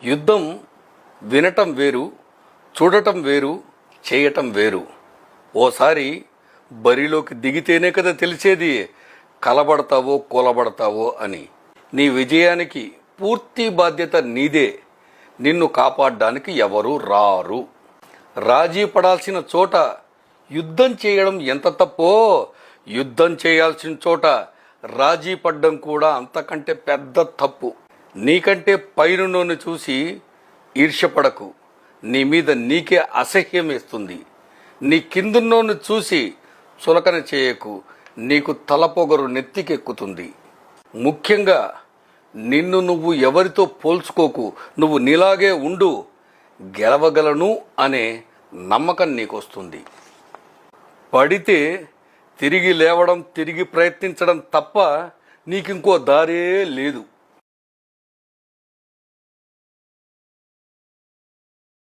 యుద్ధం వినటం వేరు, చూడటం వేరు, చేయటం వేరు. ఓసారి బరిలోకి దిగితేనే కదా తెలిసేది కలబడతావో కూలబడతావో అని. నీ విజయానికి పూర్తి బాధ్యత నీదే. నిన్ను కాపాడడానికి ఎవరూ రారు. రాజీ పడాల్సిన చోట యుద్ధం చేయడం ఎంత తప్పో, యుద్ధం చేయాల్సిన చోట రాజీ పడ్డం కూడా అంతకంటే పెద్ద తప్పు. నీకంటే పైనున్నోని చూసి ఈర్ష్యపడకు. నీ మీద నీకే అసహ్యం వేస్తుంది. నీ కిందున్నోని చూసి చులకన చేయకు. నీకు తలపొగరు నెత్తికెక్కుతుంది. ముఖ్యంగా నిన్ను నువ్వు ఎవరితో పోల్చుకోకు. నువ్వు నీలాగే ఉండు. గెలవగలను అనే నమ్మకం నీకొస్తుంది. పడితే తిరిగి లేవడం, తిరిగి ప్రయత్నించడం తప్ప నీకింకో దారే లేదు.